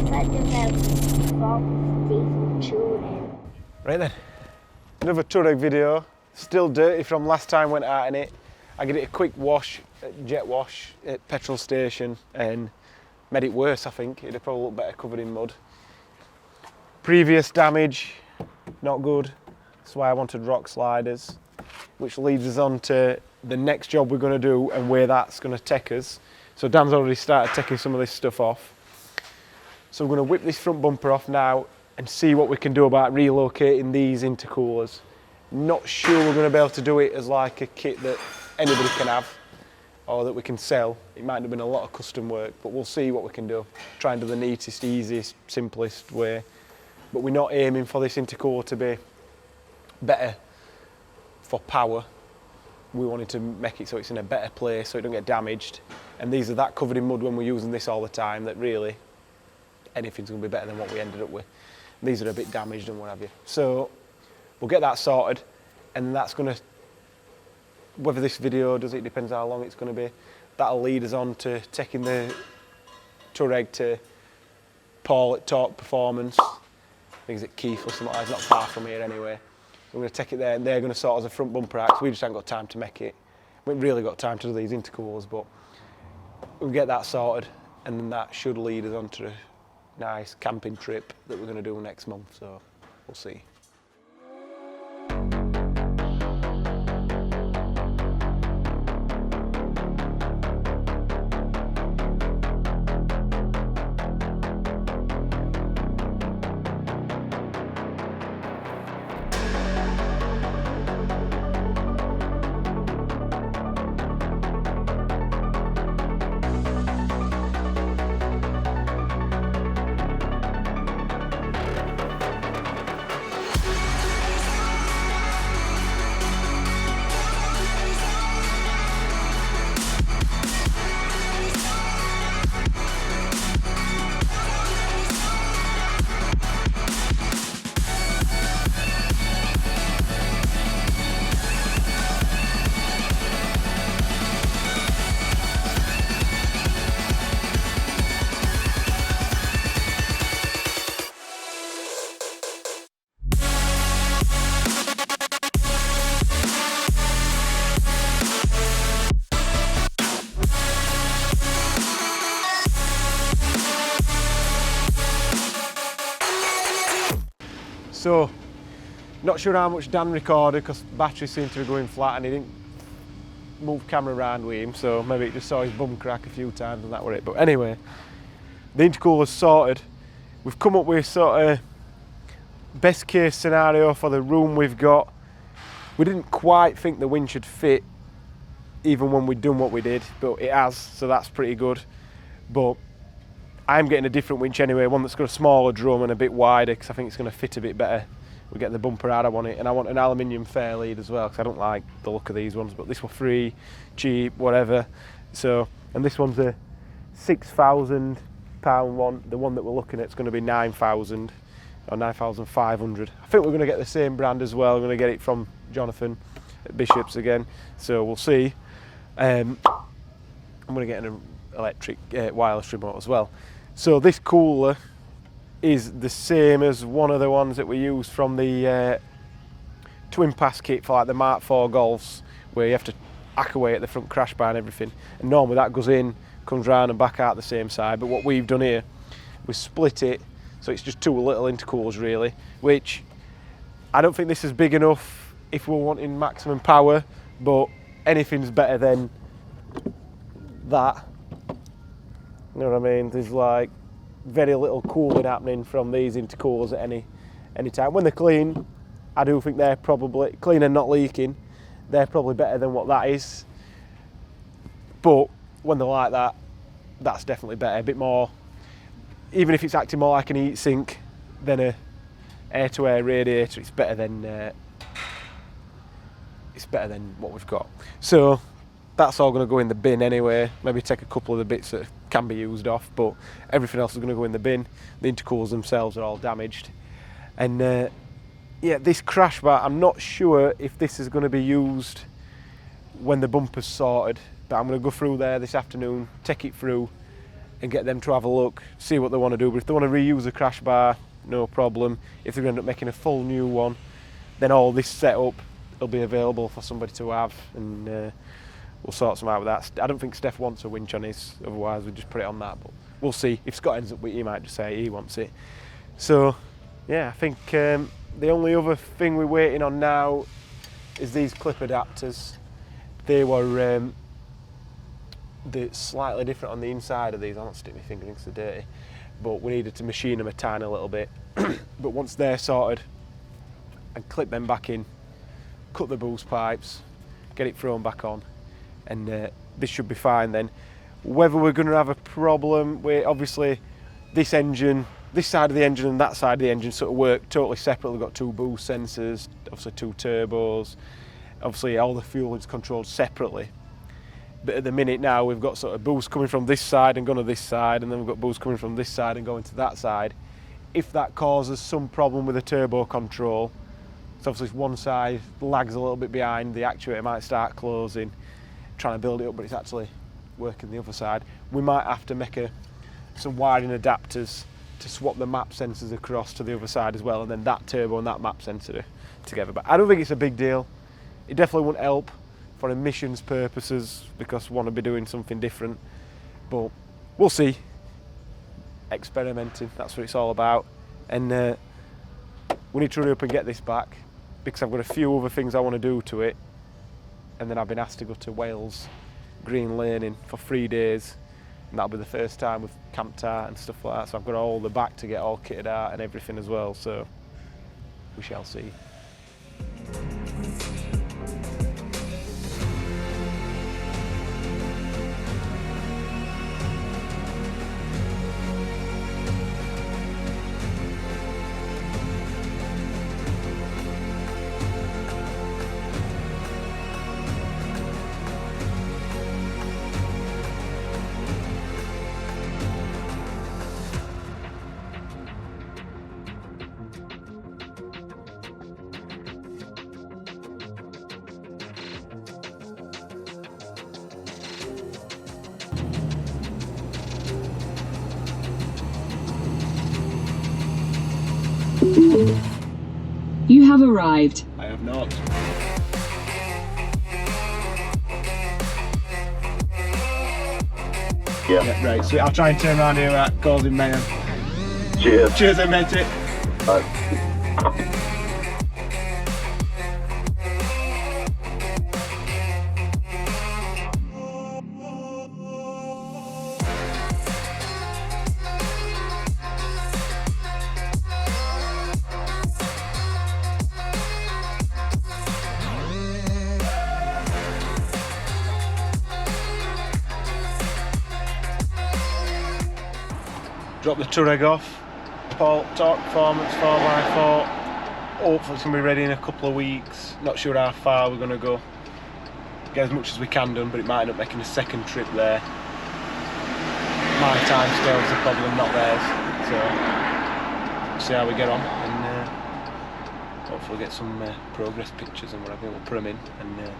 Diesel tuning. Right then, another Touareg video, still dirty from last time went out in it. I gave it a quick wash, jet wash at petrol station and made it worse I think. It'd probably look better covered in mud. Previous damage, not good. That's why I wanted rock sliders, which leads us on to the next job we're going to do and where that's going to take us. So Dan's already started taking some of this stuff off. So we're going to whip this front bumper off now and see what we can do about relocating these intercoolers. Not sure we're going to be able to do it as like a kit that anybody can have or that we can sell. It might have been a lot of custom work, but we'll see what we can do. Try and do the neatest, easiest, simplest way. But we're not aiming for this intercooler to be better for power. We wanted to make it so it's in a better place so it don't get damaged. And these are that covered in mud when we're using this all the time that really anything's going to be better than what we ended up with. These are a bit damaged and what have you. So we'll get that sorted, and that's going to, whether this video does it, depends how long it's going to be. That'll lead us on to taking the Touareg to Paul at Torque Performance. I think it's at Keith or something, it's not far from here anyway. So we're going to take it there and they're going to sort us a front bumper out, we just haven't got time to make it. We haven't really got time to do these intercoolers, but we'll get that sorted and then that should lead us on to a nice camping trip that we're going to do next month, so we'll see. So, not sure how much Dan recorded because the battery seemed to be going flat and he didn't move camera around with him, so maybe he just saw his bum crack a few times and that were it. But anyway, the intercooler's sorted. We've come up with sort of best case scenario for the room we've got. We didn't quite think the winch should fit even when we'd done what we did, but it has, so that's pretty good. But I'm getting a different winch anyway, one that's got a smaller drum and a bit wider because I think it's going to fit a bit better. We get the bumper out I want it, and I want an aluminium fair lead as well because I don't like the look of these ones, but this was free, cheap, whatever. So, and this one's a £6,000 one. The one that we're looking at is going to be 9,000 or 9,500. I think we're going to get the same brand as well. We're going to get it from Jonathan at Bishop's again, so we'll see. I'm going to get an electric wireless remote as well. So this cooler is the same as one of the ones that we used from the twin pass kit for like the Mark IV Golfs, where you have to hack away at the front crash bar and everything. And normally that goes in, comes round and back out the same side. But what we've done here, we split it, so it's just two little intercoolers really, which I don't think this is big enough if we're wanting maximum power, but anything's better than that. You know what I mean? There's like very little cooling happening from these intercoolers at any time. When they're clean, I do think they're probably clean and not leaking. They're probably better than what that is. But when they're like that, that's definitely better. A bit more, even if it's acting more like an heat sink than a air-to-air radiator, it's better than what we've got. So that's all going to go in the bin anyway. Maybe take a couple of the bits that can be used off, but everything else is going to go in the bin. The intercoolers themselves are all damaged. And yeah, this crash bar, I'm not sure if this is going to be used when the bumper's sorted, but I'm going to go through there this afternoon, take it through and get them to have a look, see what they want to do. But if they want to reuse the crash bar, no problem. If they're going to end up making a full new one, then all this setup will be available for somebody to have, and we'll sort some out with that. I don't think Steph wants a winch on his, otherwise we'd just put it on that, but we'll see. If Scott ends up with it, he might just say he wants it. So yeah, I think the only other thing we're waiting on now is these clip adapters. They were they're slightly different on the inside of these. I won't stick my finger in because they're dirty, but we needed to machine them a tiny little bit. But once they're sorted and clip them back in, cut the boost pipes, get it thrown back on, and this should be fine then. Whether we're going to have a problem with, obviously this engine, this side of the engine and that side of the engine sort of work totally separate. We've got two boost sensors, obviously two turbos, obviously all the fuel is controlled separately. But at the minute now we've got sort of boost coming from this side and going to this side, and then we've got boost coming from this side and going to that side. If that causes some problem with the turbo control, so obviously if one side lags a little bit behind, the actuator might start closing, trying to build it up, but it's actually working the other side. We might have to make some wiring adapters to swap the map sensors across to the other side as well, and then that turbo and that map sensor together. But I don't think it's a big deal. It definitely won't help for emissions purposes because we want to be doing something different, but we'll see. Experimenting, that's what it's all about, and we need to hurry up and get this back because I've got a few other things I want to do to it, and then I've been asked to go to Wales green laning for 3 days, and that'll be the first time we've camped out and stuff like that, so I've got all the back to get all kitted out and everything as well, so we shall see. You have arrived. I have not. Yeah, right, so I'll try and turn around here at causing mayhem. Cheers. Cheers, I meant it. Bye. Drop the Touareg off, torque performance 4x4, hopefully it's going to be ready in a couple of weeks, not sure how far we're going to go, get as much as we can done, but it might end up making a second trip there. My time scales are probably not theirs, so we'll see how we get on, and hopefully get some progress pictures and whatever, we'll put them in, and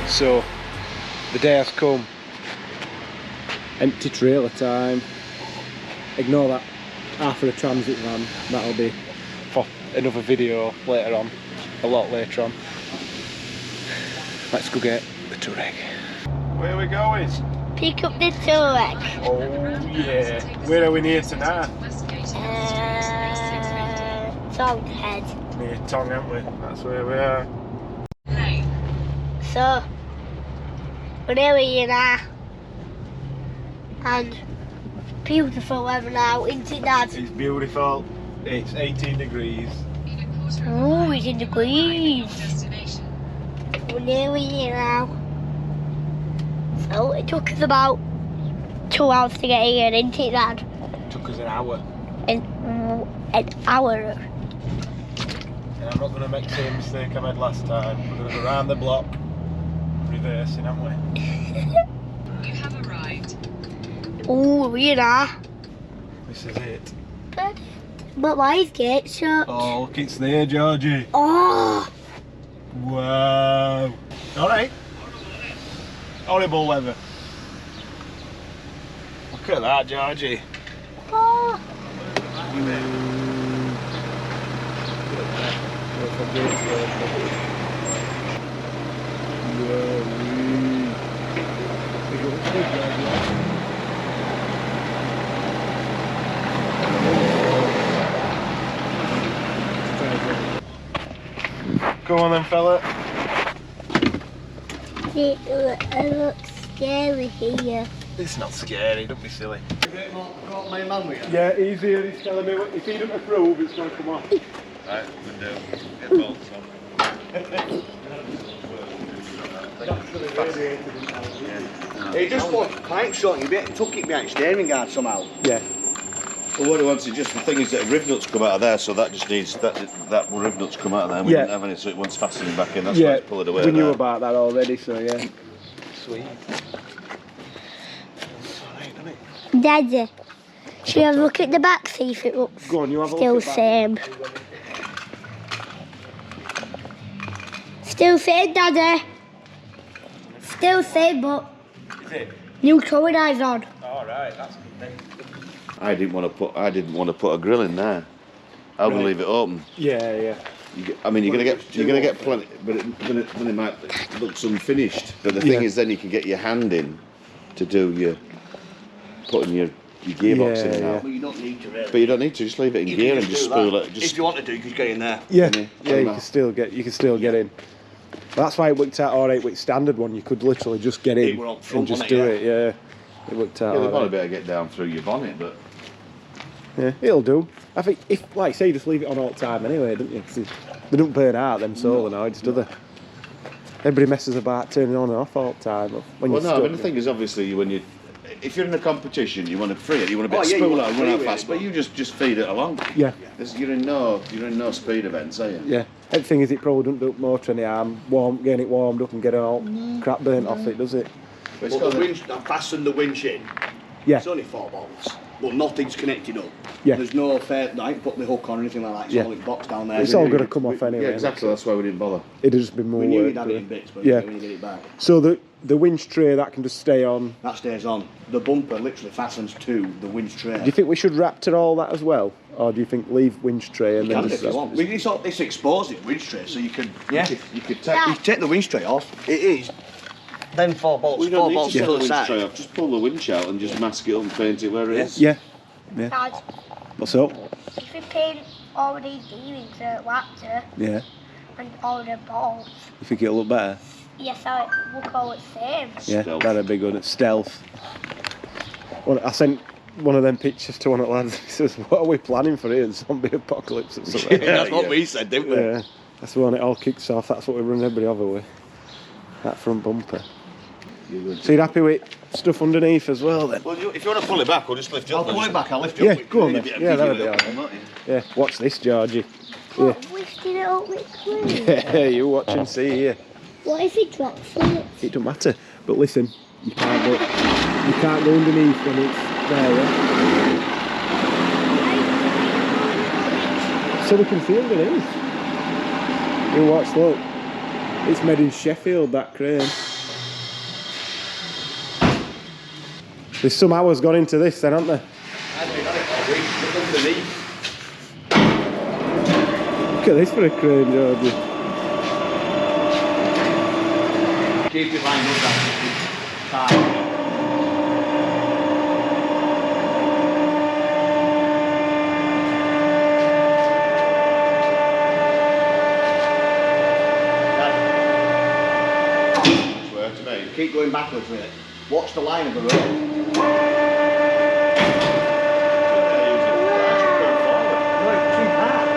so the day has come. Empty trailer time. Ignore that half of the transit van, that'll be for another video later on, a lot later on. Let's go get the Touareg. Where are we going? Pick up the Touareg. Oh yeah. Where are we near tonight? Tonguehead. Near Tongue, aren't we? That's where we are. So, we're here now. And beautiful weather now, isn't it, Dad? It's beautiful. It's 18 degrees. Oh, 18 degrees. we're nearly here now. So it took us about 2 hours to get here, didn't it, Dad? Took us an hour. An hour. And I'm not going to make the same mistake I made last time. We're going to go round the block, reversing, aren't we? You have arrived. Oh, you know. This is it. But why is gate shut? Oh, look, it's there, Georgie. Oh. Wow. Alright. Horrible weather. Look at that, Georgie. Oh. Go on then, fella. It looks scary here. It's not scary, don't be silly. My man with you? Yeah, he's here, he's telling me if he doesn't approve, it's going to come off. Right, we do. Get bolts on. He just wants pipe shot, you took it behind steering guard somehow. Yeah. Well, what he wants is just the thing is that riv nuts come out of there, so that just needs that riv nuts come out of there. We didn't have any, so it wants fastening back in. That's why it's pulled it away. We knew there. about that already, so yeah. Sweet. Daddy, should we have a look at the back, see if it looks Go on, you have a still look at same? Still same, Daddy. Still same, but Is it? new towing eyes on. Alright, that's good then. I didn't want to put a grill in there. I would leave it open. Yeah. I mean, you're gonna get plenty, but then it might look unfinished. But the thing is, then you can get your hand in to do putting your gearbox in and out. But you don't need to really. But you don't need to. Just leave it in You gear can and just do spool that. it. If you want to do, you can get in there. Yeah, Can you? you can still get in. Well, that's why it worked out alright with standard one. You could literally just get in It were up and front, just wasn't do it? it. Yeah, it worked out. Yeah, they've alright. probably better get down through your bonnet, but Yeah, it'll do. I think if, like say, you just leave it on all the time anyway, don't you? 'Cause they don't burn out them solenoids, do they? Everybody messes about turning on and off all the time. When well, you're no. stuck. But the thing is, obviously, if you're in a competition, you want to free it. You want a bit Oh, of yeah, you spool want out, to run free out with fast, it, but you just feed it along. Yeah, You're in no speed events, are you? yeah. The thing is, it probably doesn't do motor any harm. Getting it warmed up and getting all crap burnt off it, does it? But it's But got the a- winch, I fastened the winch in. Yeah, It's only 4 bolts, but nothing's connected up. Yeah. There's no I ain't put the hook on or anything like that. It's Yeah. all in box down there. it's all going to come off anyway. Yeah, exactly. That's why we didn't bother. It'd just be more We knew work. you'd have it in bits, but Yeah. when you get it back, So the winch tray that can just stay on. that stays on. The bumper literally fastens to the winch tray. Do you think we should Raptor all that as well, or do you think leave winch tray and You then can just? if you want. It's exposed, it's winch tray, so you could. You could take. You take the winch tray off. It is. Then 4 bolts. We don't 4 need bolts to to pull the the winch tray side. off. Just pull the winch out and just mask it up and paint it where it is. Yeah. Dad, What's up? if we paint all these gearings at Raptor Yeah. and all the bolts, You think it'll look better? yes, I will call it same. Yeah, Stealth. that'd be good. It's stealth. Well, I sent one of them pictures to one of the lads. He says, "What are we planning for here? Zombie apocalypse or something?" That's what we said, didn't we? Yeah. That's when it all kicks off. That's what we run everybody over with. That front bumper. So you're happy with stuff underneath as well then? Well, if you want to pull it back, we'll just lift it I'll up. pull it back, I'll lift it Yeah, up. go on Need a then. bit of Yeah, that'll video be of it, alright. won't you? Yeah. Watch this, Georgie. What, lifting it up with glue? Yeah, you watch and see here. What if it drops it? It don't matter. But listen, you can't go underneath when it's there. Yeah? So we can see underneath. You watch, look. It's made in Sheffield, that crane. There's some hours gone into this then, haven't there? I've been on it for a week, look underneath. Look at this for a crane, Georgie. Keep it lined up, that's tight. Swear to me. Keep going backwards with it. Watch the line of the road. No, it's too hard.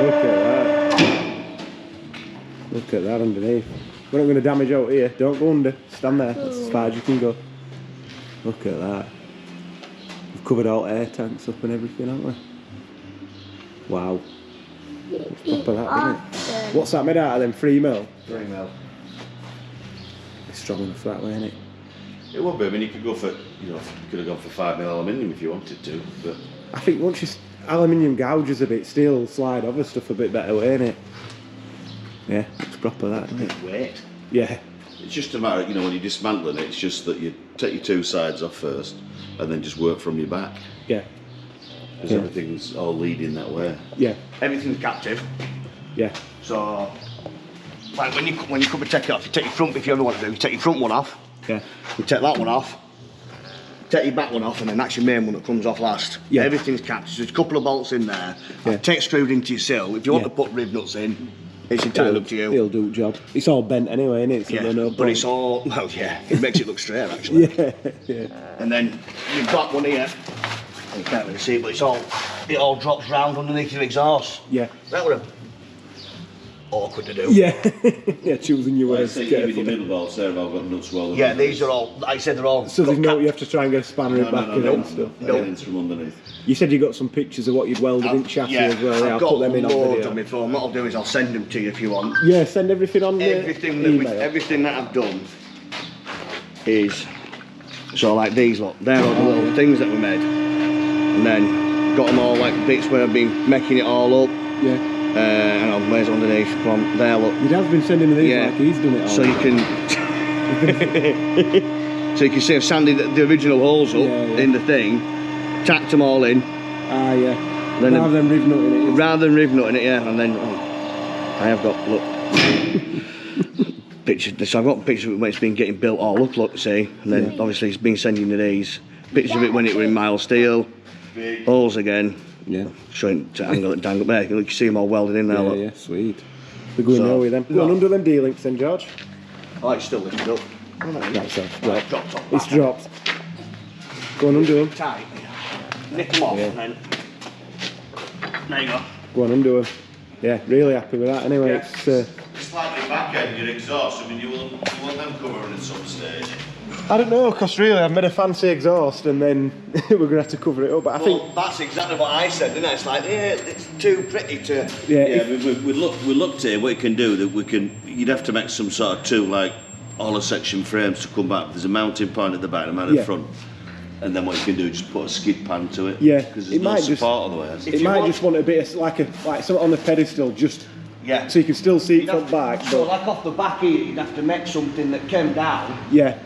Look at that. Look at that underneath. We're not going to damage out here. Don't go under. Stand there. That's as far as you can go. Look at that. We've covered all air tanks up and everything, haven't we? Wow. It's proper that, isn't it? What's that made out of then? 3mm? 3mm. It's strong enough that way, isn't it? It would be. I mean, you could go for, you could have gone for 5mm aluminium if you wanted to, but I think once you aluminium gouges a bit, steel will slide over stuff a bit better way, innit? Yeah, looks proper that, isn't it? weight. Yeah. It's just a matter, when you're dismantling it, it's just that you take your two sides off first and then just work from your back. Yeah. Because everything's all leading that way. Yeah. Everything's captive. Yeah. So, like when you come and take it off, you take your front, if you ever want to do, you take your front one off. Yeah. You take that one off. Take your back one off, and then that's your main one that comes off last. Yeah. Everything's captive. There's a couple of bolts in there. Yeah. Take screwed into your sill. If you want to put rib nuts in, it's entirely up to you. It'll do the job. It's all bent anyway, isn't it? So Yeah, no but it's all, well, yeah, it makes it look straight actually. Yeah. And then you've got one here. You can't really see it, but it all drops round underneath your exhaust. Yeah. That would have awkward to do. Yeah. Yeah, choosing your Like I words. say, even your middle bolts there have all got nuts welded. Yeah, these are all, like I said, they're all. So there's no, you have to try and get a spanner in back in it and stuff. Everything's from underneath. You said you got some pictures of what you'd welded in chassis as well. Yeah, I've I'll got put them in on loads video. on my phone. What I'll do is I'll send them to you if you want. Yeah, send everything on Everything email. everything that I've done is, so like these lot, they're all the little things that we made. And then got them all like bits where I've been making it all up. Yeah. Hang on, where's underneath? Come on, there, look. Your dad's been sending me these like he's done it all. So you can, so you can see I've sanded the original holes up in the thing, tacked them all in. Ah, yeah. Then rather than riv nutting it. Rather than riv nutting it, yeah. And then I have got look pictures. So I've got pictures of it when it's been getting built all up. Look, see, and then obviously it's been sending you these pictures of it when it were in mild steel. Holes again. Yeah. Showing to angle it, dangle there. You can see them all welded in there. Yeah, look. yeah, sweet. We're going there with them. Go on under them D-links then, George. Oh, it's still lifted up. That's it. Right, dropped off. It's dropped. Go on under them. Tight. Nick them off and then. There you go. Go on under them. Yeah, really happy with that. Anyway, Yeah. it's. Slightly back end your exhaust. I mean, you want them covering at some stage. I don't know, because really I've made a fancy exhaust and then we're going to have to cover it up. But I think That's exactly what I said, didn't I? It's like, yeah, it's too pretty to. yeah, we looked here. What you can do you'd have to make some sort of two like hollow section frames to come back. There's a mounting point at the back and a mount at the front, and then what you can do is just put a skid pan to it. Yeah, because it there's no might just- support otherwise. it might just want a bit of like something on the pedestal, just Yeah. so you can still see it You'd from have- back. So, But like off the back here, you'd have to make something that came down yeah,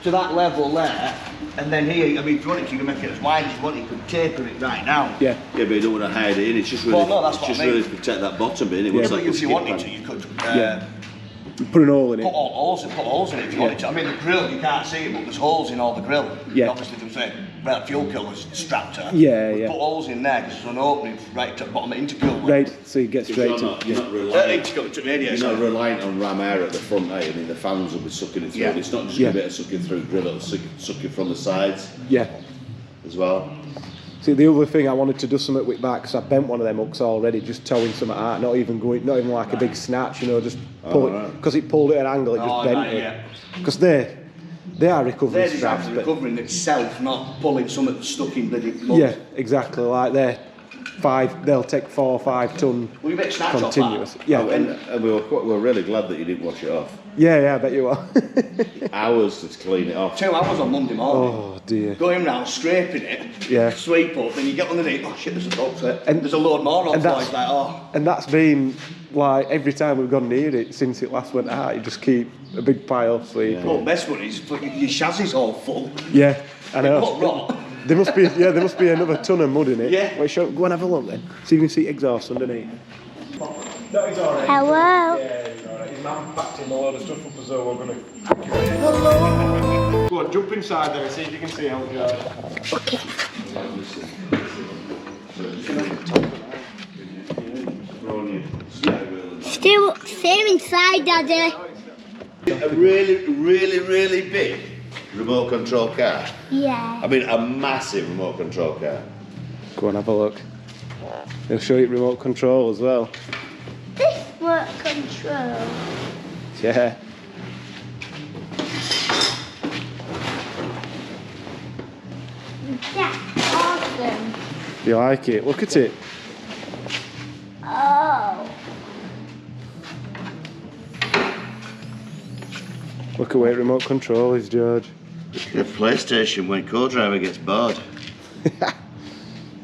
to that level there, and then here, I mean, if you wanted to, you can make it as wide as you want, you could taper it right down. yeah, Yeah, but you don't want to hide it in. It's just really, Well, no, that's what I mean. really protect that bottom bit. It Yeah, looks but like a if you skid wanted pan. to, you could put an hole in put it. holes in it if you wanted to. I mean, the grill, you can't see it, but there's holes in all the grill. Yeah. Obviously, there's a fuel killers strapped to. Yeah, We yeah. put holes in there because there's an opening right to the bottom of the intercooler. Right, so you get straight You're to not, you're not Intercooler to reliant. radiator. You're not reliant on ram air at the front, eh? I mean, the fans will be sucking it through. Yeah. And it's not just Yeah. a bit of sucking through grill; it'll suck it from the sides yeah. as well. See, the other thing I wanted to do something with back, because I bent one of them hooks already, just towing something out, not even like a big snatch, just pull it, because it pulled it at an angle, it just bent it. Because they are recovery They're straps, designed for but recovering itself, not pulling something stuck in bloody mud. yeah, exactly, like they'll take 4 or 5 ton Well, you bet snatch off continuous. that. Yeah, And we were really glad that you didn't wash it off. yeah, I bet you are. Hours to clean it off. 2 hours on Monday morning. Oh dear. Going round, scraping it, Yeah. sweep up, then you get underneath, oh shit, there's a box there. And- There's a load more on and so that's- it's like, oh. And that's been like every time we've gone near it since it last went out, you just keep a big pile sleep. Well, best one is your chassis all full. Yeah, I know. What rot? There must be another ton of mud in it. Yeah. Wait, go and have a look then. So you can see exhaust underneath. That is alright. Hello. Yeah, it's alright. His man packed him a load of stuff up as though we're going to. Hello. Go on, jump inside then and see if you can see how George. Okay. Still same inside, Daddy. A really, really, really big remote control car. Yeah. I mean, a massive remote control car. Go on, have a look. They'll show you remote control as well. This work control. Yeah. That's awesome. You like it? Look at it. Oh. Look at where remote control is, George. The PlayStation when co-driver gets bored.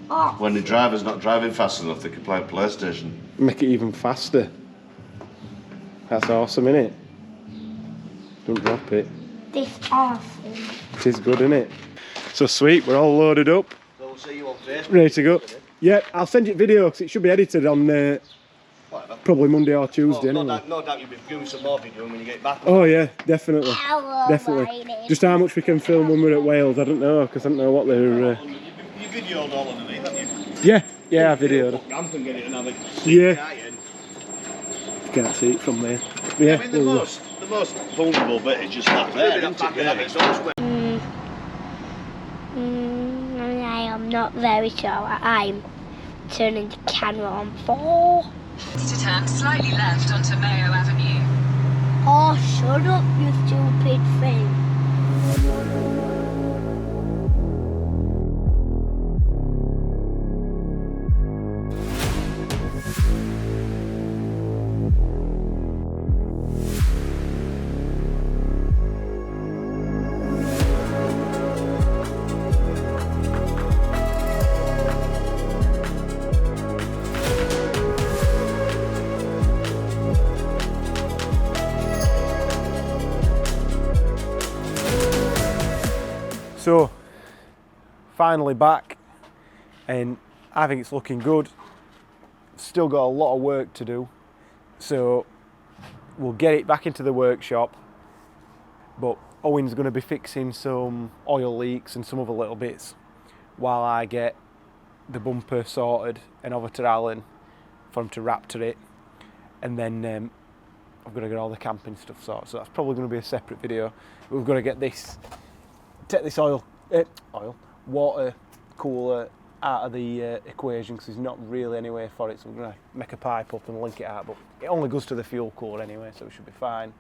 Oh. When the driver's not driving fast enough, they can play PlayStation. Make it even faster. That's awesome, innit? Don't drop it. This awesome. It is good, innit? So sweet, we're all loaded up, So we'll see you on Facebook. ready to go. Yeah, I'll send you a video because it should be edited on Whatever. probably Monday or Tuesday, No anyway. doubt you'll be doing some more videoing when you get back. Oh yeah, definitely. Hello, Definitely. ladies. Just how much we can film when we're at Wales, I don't know, because I don't know what they're... You videoed all underneath, haven't you? Yeah, I videoed. Ramp and get it and have it. Yeah. Can't see it from there. Yeah, I mean, the most vulnerable bit is just that there, isn't it, really? I am not very sure what I'm turning the camera on for. To turn slightly left onto Mayo Avenue. Oh, shut up, you stupid thing. So, finally back, and I think it's looking good. Still got a lot of work to do, so we'll get it back into the workshop, but Owen's going to be fixing some oil leaks and some other little bits while I get the bumper sorted and over to Alan for him to Raptor it, and then I've got to get all the camping stuff sorted, so that's probably going to be a separate video. We've got to get this, take this water cooler out of the equation because there's not really anywhere for it, so we're going to make a pipe up and link it out, but it only goes to the fuel cooler anyway, so it should be fine.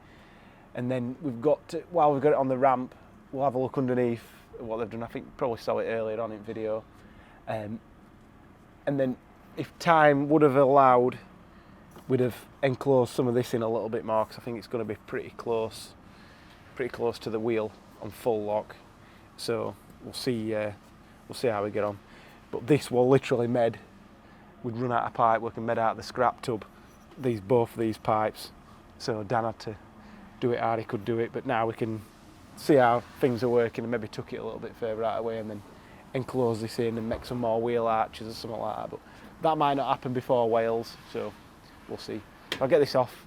And then we've got to, while we've got it on the ramp, we'll have a look underneath what they've done. I think probably saw it earlier on in video, and then if time would have allowed, we'd have enclosed some of this in a little bit more because I think it's going to be pretty close to the wheel on full lock. So we'll see how we get on. But this will literally med. We'd run out of pipe work and med out the scrap tub. Both of these pipes. So Dan had to do it hard. He could do it, but now we can see how things are working and maybe tuck it a little bit further out of the way and then enclose this in and make some more wheel arches or something like that. But that might not happen before Wales, so we'll see. I'll get this off,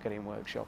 get it in workshop.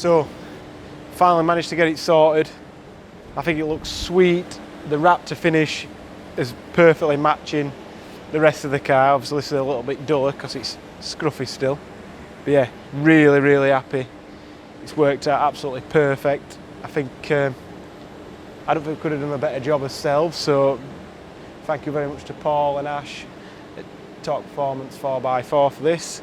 So finally managed to get it sorted. I think it looks sweet. The Raptor finish is perfectly matching the rest of the car. Obviously this is a little bit duller because it's scruffy still. But yeah, really, really happy. It's worked out absolutely perfect. I think I don't think we could have done a better job ourselves, so thank you very much to Paul and Ash at Torque Performance 4x4 for this.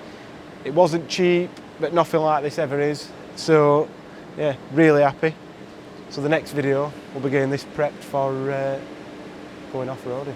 It wasn't cheap, but nothing like this ever is. So yeah, really happy. So the next video, we'll be getting this prepped for going off-roading.